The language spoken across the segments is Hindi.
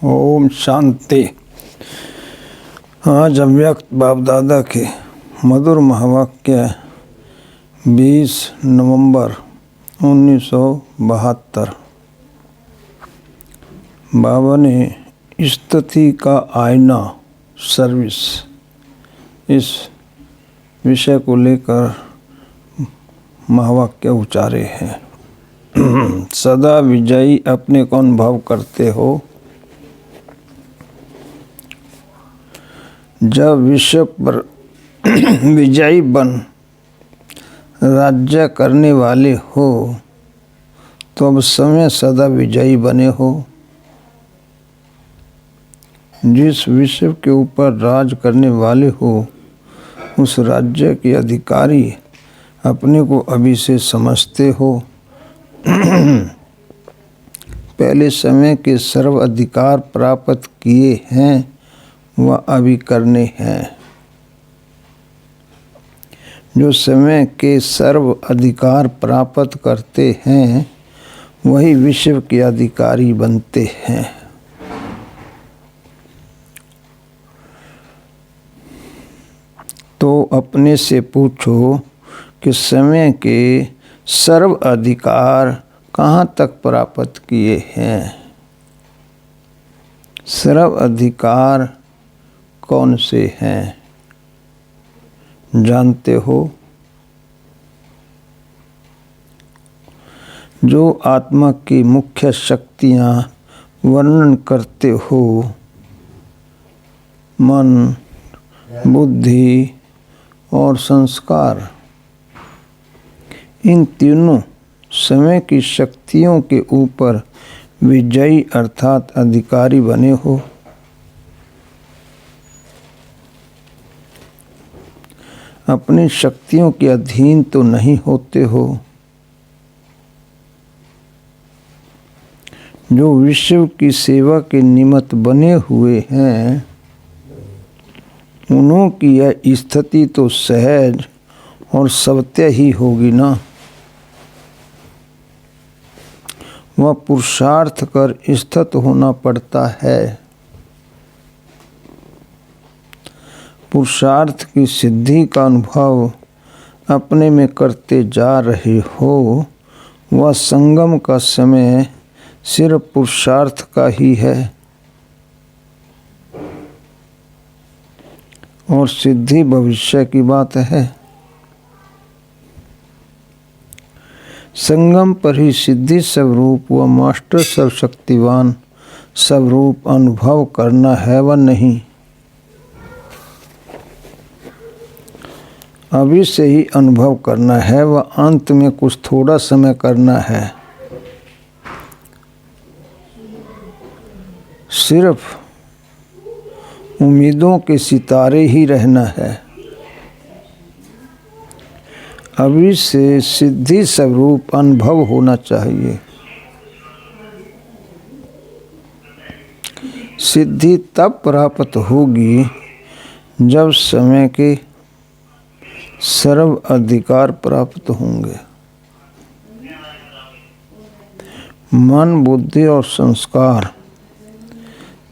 ओम शांति। आज अव्यक्त बाप दादा के मधुर महावाक्य 20 नवंबर 1972। बाबा ने स्तुति का आईना सर्विस इस विषय को लेकर महावाक्य उच्चारे हैं। सदा विजयी अपने को अनुभव करते हो। जब विश्व पर विजयी बन राज्य करने वाले हो तो अब समय सदा विजयी बने हो। जिस विश्व के ऊपर राज करने वाले हो उस राज्य के अधिकारी अपने को अभी से समझते हो। पहले समय के सर्व अधिकार प्राप्त किए हैं वह अभी करने हैं। जो समय के सर्व अधिकार प्राप्त करते हैं वही विश्व के अधिकारी बनते हैं। तो अपने से पूछो कि समय के सर्व अधिकार कहाँ तक प्राप्त किए हैं। सर्व अधिकार कौन से हैं जानते हो। जो आत्मा की मुख्य शक्तियाँ वर्णन करते हो, मन, बुद्धि और संस्कार, इन तीनों समय की शक्तियों के ऊपर विजयी अर्थात अधिकारी बने हो। अपनी शक्तियों के अधीन तो नहीं होते हो। जो विश्व की सेवा के निमित्त बने हुए हैं उन्हों की यह स्थिति तो सहज और सत्य ही होगी ना। वह पुरुषार्थ कर स्थित होना पड़ता है। पुरुषार्थ की सिद्धि का अनुभव अपने में करते जा रहे हो। वह संगम का समय सिर्फ पुरुषार्थ का ही है और सिद्धि भविष्य की बात है। संगम पर ही सिद्धि स्वरूप व मास्टर सर्वशक्तिवान स्वरूप अनुभव करना है व नहीं। अभी से ही अनुभव करना है व अंत में कुछ थोड़ा समय करना है। सिर्फ उम्मीदों के सितारे ही रहना है। अभी से सिद्धि स्वरूप अनुभव होना चाहिए। सिद्धि तब प्राप्त होगी जब समय के सर्व अधिकार प्राप्त होंगे। मन, बुद्धि और संस्कार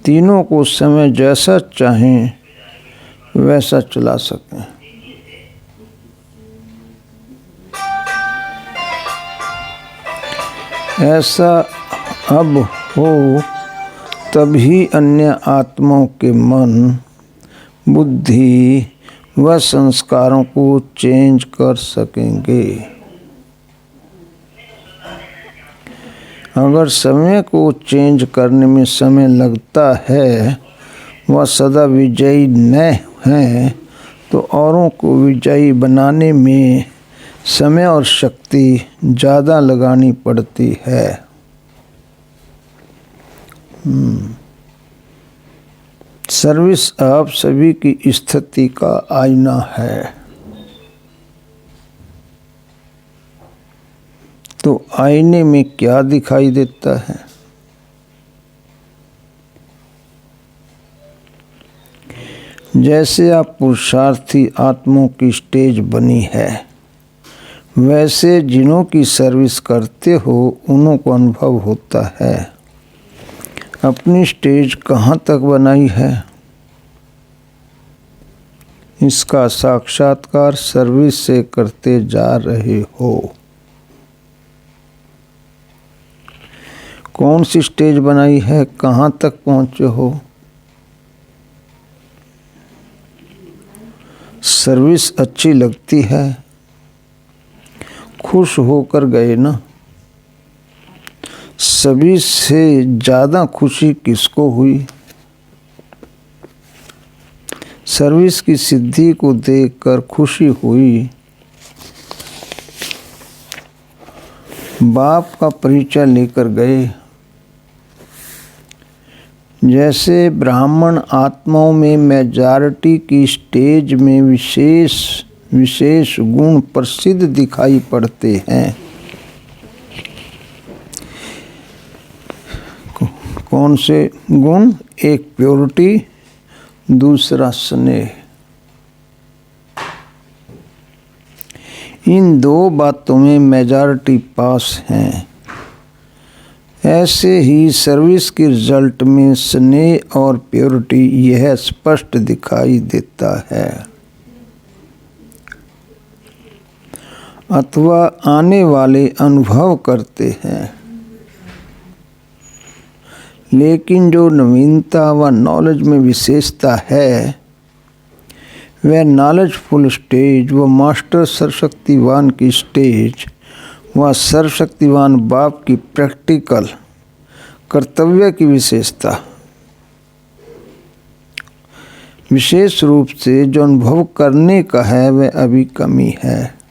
तीनों को समय जैसा चाहें वैसा चला सकें। ऐसा अब हो तभी अन्य आत्माओं के मन, बुद्धि व संस्कारों को चेंज कर सकेंगे। अगर समय को चेंज करने में समय लगता है वह सदा विजयी न हैं तो औरों को विजयी बनाने में समय और शक्ति ज़्यादा लगानी पड़ती है। सर्विस आप सभी की स्थिति का आईना है। तो आईने में क्या दिखाई देता है। जैसे आप पुरुषार्थी आत्माओं की स्टेज बनी है वैसे जिन्हों की सर्विस करते हो उन्हों को अनुभव होता है। अपनी स्टेज कहाँ तक बनाई है, इसका साक्षात्कार सर्विस से करते जा रहे हो। कौन सी स्टेज बनाई है, कहाँ तक पहुँचे हो। सर्विस अच्छी लगती है, खुश होकर गए ना। सभी से ज़्यादा खुशी किसको हुई। सर्विस की सिद्धि को देखकर खुशी हुई। बाप का परिचय लेकर गए। जैसे ब्राह्मण आत्माओं में मेजॉरिटी की स्टेज में विशेष गुण प्रसिद्ध दिखाई पड़ते हैं। कौन से गुण? एक प्योरिटी, दूसरा स्नेह। इन दो बातों में मेजॉरिटी पास हैं। ऐसे ही सर्विस के रिजल्ट में स्नेह और प्योरिटी यह स्पष्ट दिखाई देता है, अथवा आने वाले अनुभव करते हैं। लेकिन जो नवीनता व नॉलेज में विशेषता है, वह नॉलेजफुल स्टेज व मास्टर सर्वशक्तिवान की स्टेज व सर्वशक्तिवान बाप की प्रैक्टिकल कर्तव्य की विशेषता। विशेष रूप से जो अनुभव करने का है वह अभी कमी है।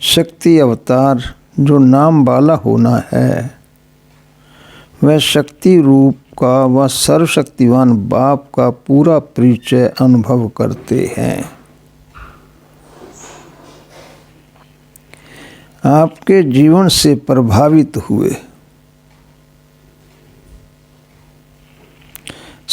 शक्ति अवतार जो नाम वाला होना है, वह शक्ति रूप का व सर्वशक्तिवान बाप का पूरा परिचय अनुभव करते हैं। आपके जीवन से प्रभावित हुए,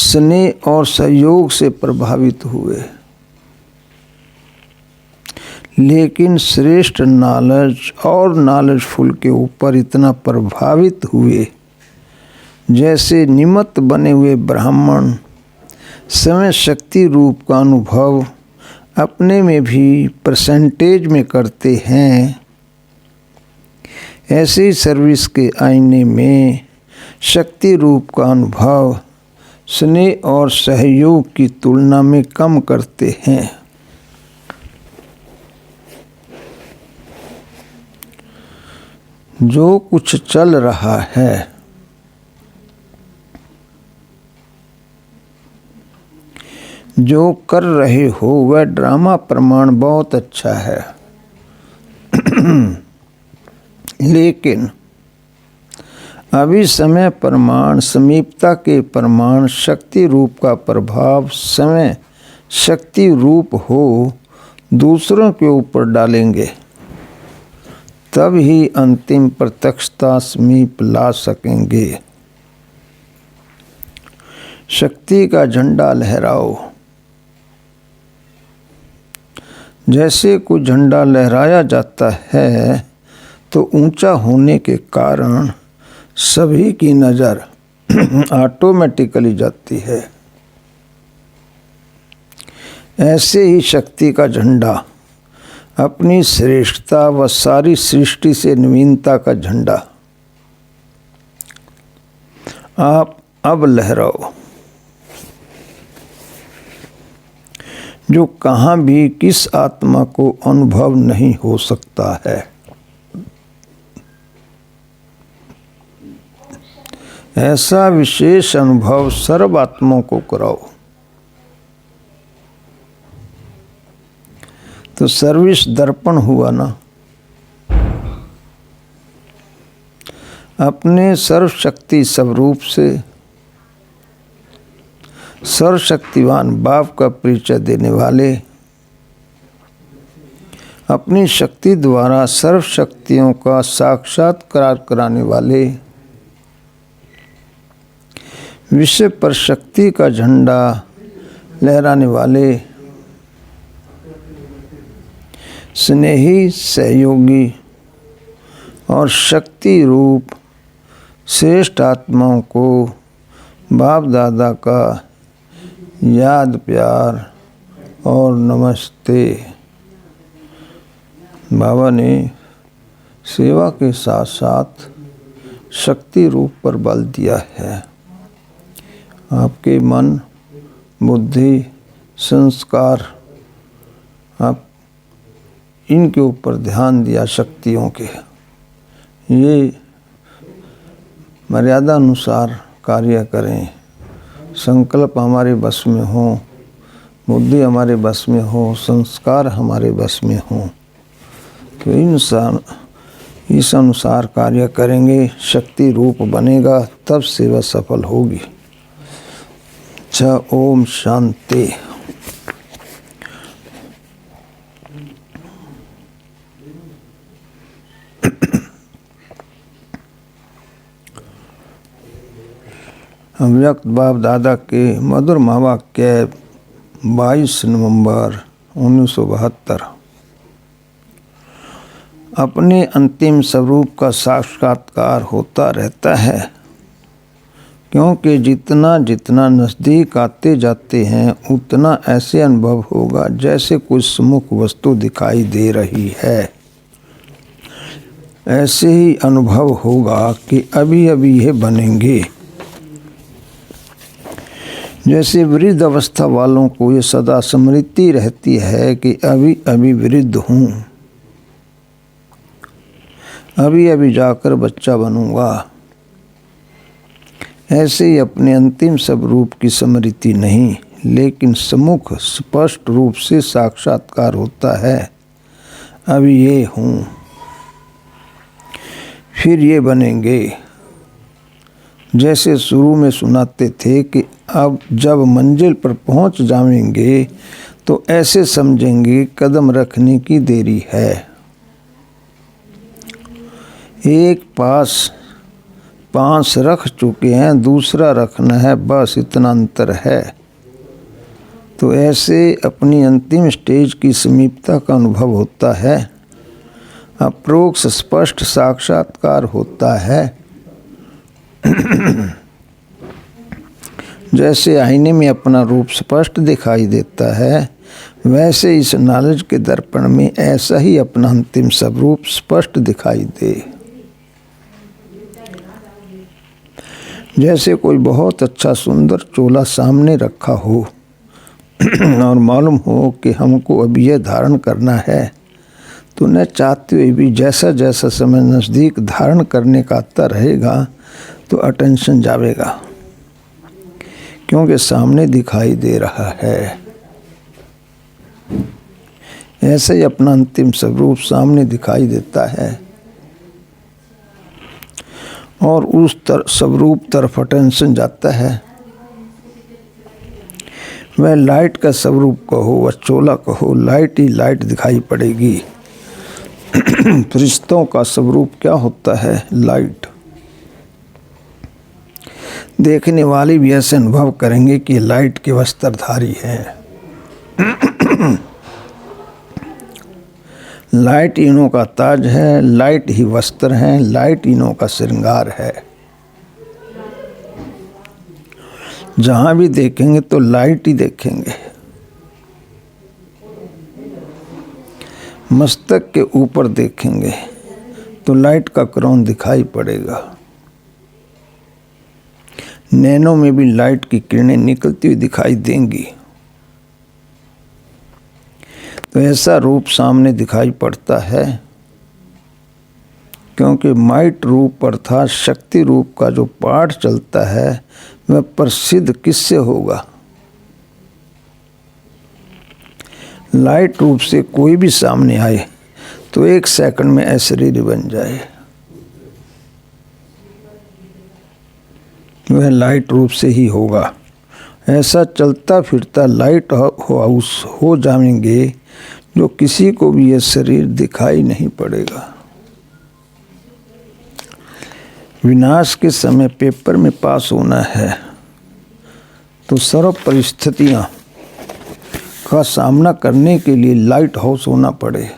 स्नेह और सहयोग से प्रभावित हुए, लेकिन श्रेष्ठ नॉलेज और नॉलेजफुल के ऊपर इतना प्रभावित हुए जैसे निमित्त बने हुए ब्राह्मण समय शक्ति रूप का अनुभव अपने में भी परसेंटेज में करते हैं। ऐसे ही सर्विस के आईने में शक्ति रूप का अनुभव स्नेह और सहयोग की तुलना में कम करते हैं। जो कुछ चल रहा है, जो कर रहे हो, वह ड्रामा प्रमाण बहुत अच्छा है। लेकिन अभी समय प्रमाण, समीपता के प्रमाण, शक्ति रूप का प्रभाव समय शक्ति रूप हो दूसरों के ऊपर डालेंगे, तब ही अंतिम प्रत्यक्षता समीप ला सकेंगे। शक्ति का झंडा लहराओ। जैसे कोई झंडा लहराया जाता है तो ऊंचा होने के कारण सभी की नज़र ऑटोमेटिकली जाती है। ऐसे ही शक्ति का झंडा अपनी श्रेष्ठता व सारी सृष्टि से नवीनता का झंडा आप अब लहराओ, जो कहाँ भी किस आत्मा को अनुभव नहीं हो सकता है। ऐसा विशेष अनुभव सर्व आत्माओं को कराओ। तो सर्विस दर्पण हुआ ना। अपने सर्वशक्ति स्वरूप से सर्वशक्तिवान बाप का परिचय देने वाले, अपनी शक्ति द्वारा सर्व शक्तियों का साक्षात्कार कराने वाले, विश्व पर शक्ति का झंडा लहराने वाले, स्नेही सहयोगी और शक्ति रूप श्रेष्ठ आत्माओं को बाप दादा का याद प्यार और नमस्ते। बाबा ने सेवा के साथ साथ शक्ति रूप पर बल दिया है। आपके मन बुद्धि संस्कार आप इनके ऊपर ध्यान दिया शक्तियों के। ये मर्यादा अनुसार कार्य करें, संकल्प हमारे बस में हो, बुद्धि हमारे बस में हो, संस्कार हमारे बस में हो, तो इंसान इस अनुसार कार्य करेंगे, शक्ति रूप बनेगा, तब सेवा सफल होगी। अच्छा, ओम शांति। अव्यक्त बाप दादा के मधुर महावाक्य 22 नवंबर 1972। अपने अंतिम स्वरूप का साक्षात्कार होता रहता है, क्योंकि जितना जितना नज़दीक आते जाते हैं उतना ऐसे अनुभव होगा जैसे कुछ सम्मुख वस्तु दिखाई दे रही है। ऐसे ही अनुभव होगा कि अभी अभी ये बनेंगे। जैसे वृद्ध अवस्था वालों को ये सदा स्मृति रहती है कि अभी अभी वृद्ध हूँ, अभी अभी जाकर बच्चा बनूंगा। ऐसे ही अपने अंतिम स्वरूप की स्मृति नहीं, लेकिन सम्मुख स्पष्ट रूप से साक्षात्कार होता है। अभी ये हूँ, फिर ये बनेंगे। जैसे शुरू में सुनाते थे कि अब जब मंजिल पर पहुंच जाएंगे तो ऐसे समझेंगे कदम रखने की देरी है। एक पास 5 रख चुके हैं, दूसरा रखना है, बस इतना अंतर है। तो ऐसे अपनी अंतिम स्टेज की समीपता का अनुभव होता है। अप्रोक्ष स्पष्ट साक्षात्कार होता है। जैसे आईने में अपना रूप स्पष्ट दिखाई देता है, वैसे इस नॉलेज के दर्पण में ऐसा ही अपना अंतिम स्वरूप स्पष्ट दिखाई दे। जैसे कोई बहुत अच्छा सुंदर चोला सामने रखा हो और मालूम हो कि हमको अभी यह धारण करना है, तो न चाहते हुए भी जैसा जैसा समय नज़दीक धारण करने का आता रहेगा तो अटेंशन जाएगा, क्योंकि सामने दिखाई दे रहा है। ऐसे ही अपना अंतिम स्वरूप सामने दिखाई देता है और उस स्वरूप तरफ अटेंशन जाता है। वह लाइट का स्वरूप कहो, वह चोला कहो, लाइट ही लाइट दिखाई पड़ेगी। फरिश्तों का स्वरूप क्या होता है? लाइट। देखने वाले भी ऐसे अनुभव करेंगे कि लाइट के वस्त्रधारी हैं। लाइट इन्हों का ताज है, लाइट ही वस्त्र हैं, लाइट इन्हों का श्रृंगार है। जहाँ भी देखेंगे तो लाइट ही देखेंगे। मस्तक के ऊपर देखेंगे तो लाइट का क्राउन दिखाई पड़ेगा। नैनों में भी लाइट की किरणें निकलती हुई दिखाई देंगी। तो ऐसा रूप सामने दिखाई पड़ता है, क्योंकि माइट रूप अर्थात शक्ति रूप का जो पाठ चलता है वह प्रसिद्ध किससे होगा? लाइट रूप से कोई भी सामने आए तो 1 सेकंड में अशरीरी बन जाए। वह लाइट रूप से ही होगा। ऐसा चलता फिरता लाइट हाउस हो जाएंगे जो किसी को भी यह शरीर दिखाई नहीं पड़ेगा। विनाश के समय पेपर में पास होना है तो सर्व परिस्थितियां का सामना करने के लिए लाइट हाउस होना पड़े।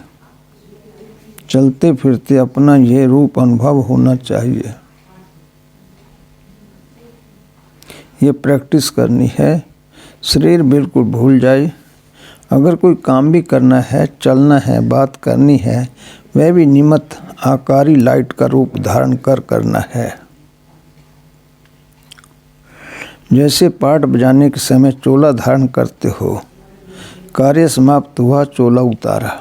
चलते फिरते अपना ये रूप अनुभव होना चाहिए। ये प्रैक्टिस करनी है। शरीर बिल्कुल भूल जाए। अगर कोई काम भी करना है, चलना है, बात करनी है, वह भी निमित्त आकारी लाइट का रूप धारण कर करना है। जैसे पाठ बजाने के समय चोला धारण करते हो, कार्य समाप्त हुआ, चोला उतारा।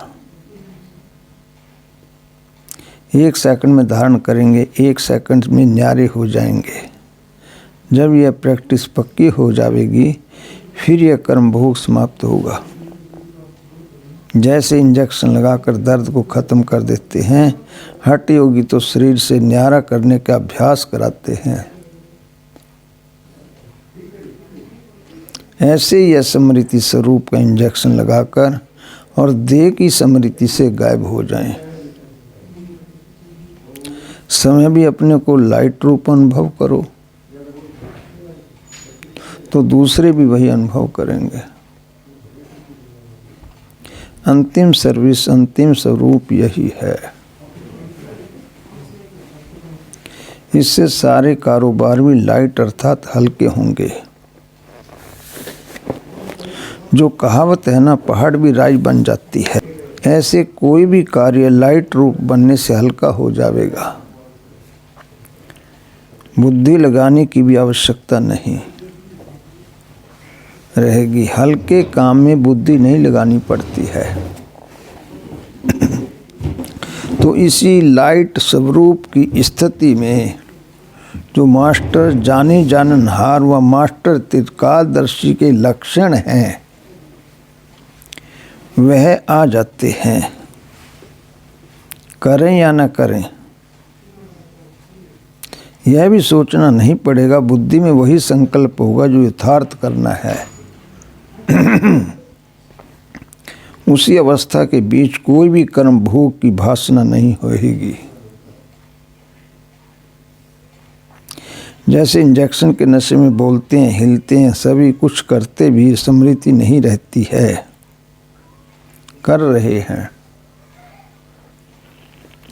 1 सेकंड में धारण करेंगे, 1 सेकंड में न्यारे हो जाएंगे। जब यह प्रैक्टिस पक्की हो जाएगी, फिर यह कर्म भोग समाप्त होगा। जैसे इंजेक्शन लगाकर दर्द को ख़त्म कर देते हैं, हठ योगी तो शरीर से न्यारा करने का अभ्यास कराते हैं। ऐसे ही यह स्मृति स्वरूप का इंजेक्शन लगाकर और देह की स्मृति से गायब हो जाएं। समय भी अपने को लाइट रूप अनुभव करो, तो दूसरे भी वही अनुभव करेंगे। अंतिम सर्विस, अंतिम स्वरूप यही है। इससे सारे कारोबार भी लाइट अर्थात हल्के होंगे। जो कहावत है ना, पहाड़ भी राई बन जाती है, ऐसे कोई भी कार्य लाइट रूप बनने से हल्का हो जाएगा। बुद्धि लगाने की भी आवश्यकता नहीं रहेगी। हल्के काम में बुद्धि नहीं लगानी पड़ती है। तो इसी लाइट स्वरूप की स्थिति में जो मास्टर जाने जाननहार व मास्टर त्रिकालदर्शी के लक्षण हैं, वह आ जाते हैं। करें या न करें, यह भी सोचना नहीं पड़ेगा। बुद्धि में वही संकल्प होगा जो यथार्थ करना है। उसी अवस्था के बीच कोई भी कर्म भोग की भासना नहीं होगी। जैसे इंजेक्शन के नशे में बोलते हैं, हिलते हैं, सभी कुछ करते भी स्मृति नहीं रहती है। कर रहे हैं,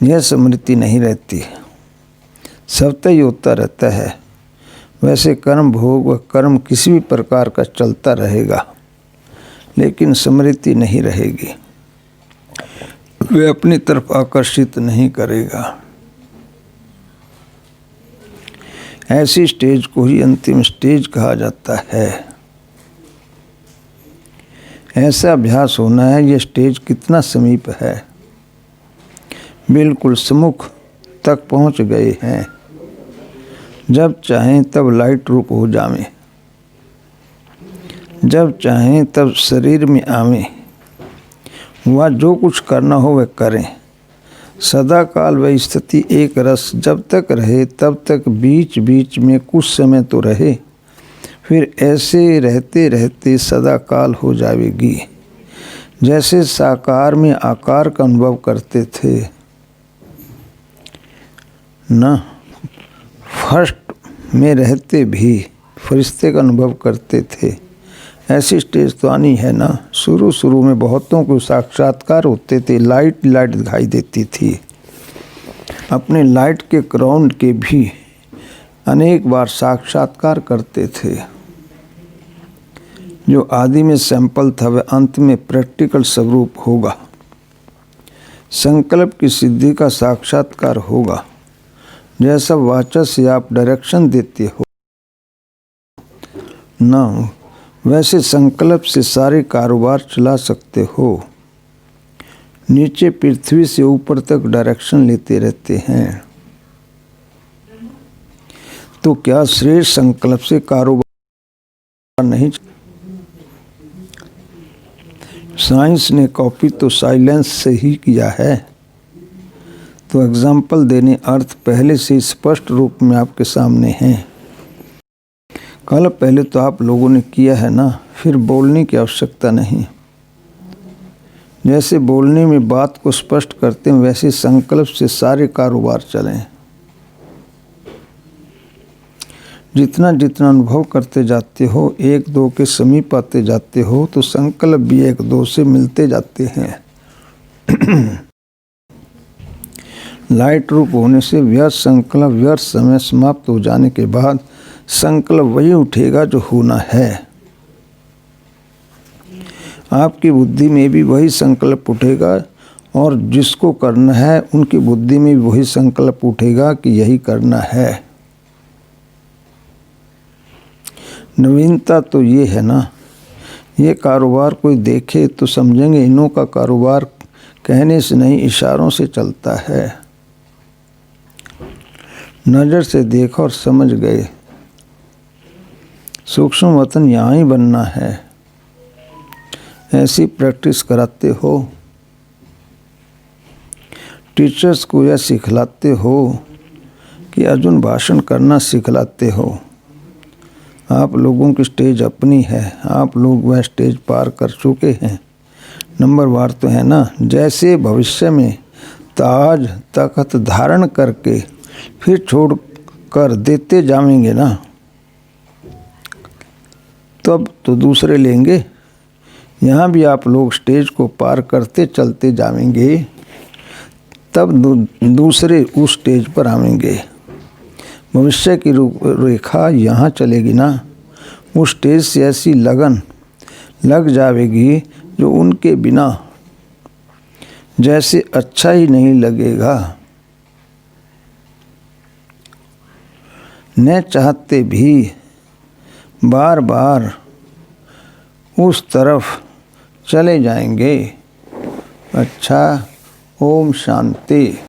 यह स्मृति नहीं रहती, सब तय होता रहता है। वैसे कर्म भोग व कर्म किसी भी प्रकार का चलता रहेगा, लेकिन स्मृति नहीं रहेगी। वे अपनी तरफ आकर्षित नहीं करेगा। ऐसी स्टेज को ही अंतिम स्टेज कहा जाता है। ऐसा अभ्यास होना है। ये स्टेज कितना समीप है, बिल्कुल सम्मुख तक पहुंच गए हैं। जब चाहें तब लाइट रूप हो जावें, जब चाहें तब शरीर में आवें। वह जो कुछ करना हो वह करें। सदा काल वह स्थिति एक रस जब तक रहे तब तक बीच बीच में कुछ समय तो रहे, फिर ऐसे रहते रहते सदा काल हो जाएगी। जैसे साकार में आकार का अनुभव करते थे न, फर्स्ट में रहते भी फरिश्ते का अनुभव करते थे। ऐसी स्टेज तो आनी है ना। शुरू शुरू में बहुतों को साक्षात्कार होते थे, लाइट लाइट दिखाई देती थी। अपने लाइट के क्राउन के भी अनेक बार साक्षात्कार करते थे। जो आदि में सैंपल था वह अंत में प्रैक्टिकल स्वरूप होगा। संकल्प की सिद्धि का साक्षात्कार होगा। जैसा वाचा से आप डायरेक्शन देते हो ना, वैसे संकल्प से सारे कारोबार चला सकते हो। नीचे पृथ्वी से ऊपर तक डायरेक्शन लेते रहते हैं। तो क्या श्रेष्ठ संकल्प से कारोबार नहीं? साइंस ने कॉपी तो साइलेंस से ही किया है। तो एग्जाम्पल देने अर्थ पहले से स्पष्ट रूप में आपके सामने हैं। कल पहले तो आप लोगों ने किया है ना, फिर बोलने की आवश्यकता नहीं। जैसे बोलने में बात को स्पष्ट करते हैं, वैसे संकल्प से सारे कारोबार चलें। जितना जितना अनुभव करते जाते हो, एक दो के समीप आते जाते हो, तो संकल्प भी एक दो से मिलते जाते हैं। लाइट रूप होने से व्यर्थ संकल्प, व्यर्थ समय समाप्त हो जाने के बाद संकल्प वही उठेगा जो होना है। आपकी बुद्धि में भी वही संकल्प उठेगा और जिसको करना है उनकी बुद्धि में भी वही संकल्प उठेगा कि यही करना है। नवीनता तो ये है ना, ये कारोबार कोई देखे तो समझेंगे इन्हों का कारोबार कहने से नहीं इशारों से चलता है। नज़र से देखा और समझ गए। सूक्ष्म वतन यहाँ ही बनना है। ऐसी प्रैक्टिस कराते हो, टीचर्स को यह सिखलाते हो कि अर्जुन भाषण करना सिखलाते हो। आप लोगों की स्टेज अपनी है, आप लोग वह स्टेज पार कर चुके हैं। नंबरवार तो है ना, जैसे भविष्य में ताज तख्त धारण करके फिर छोड़ कर देते जाएंगे ना, तब तो दूसरे लेंगे। यहाँ भी आप लोग स्टेज को पार करते चलते जाएंगे, तब दूसरे उस स्टेज पर आएंगे। भविष्य की रेखा यहाँ चलेगी ना, उस स्टेज से ऐसी लगन लग जाएगी जो उनके बिना जैसे अच्छा ही नहीं लगेगा। न चाहते भी बार बार उस तरफ चले जाएंगे। अच्छा, ओम शांति।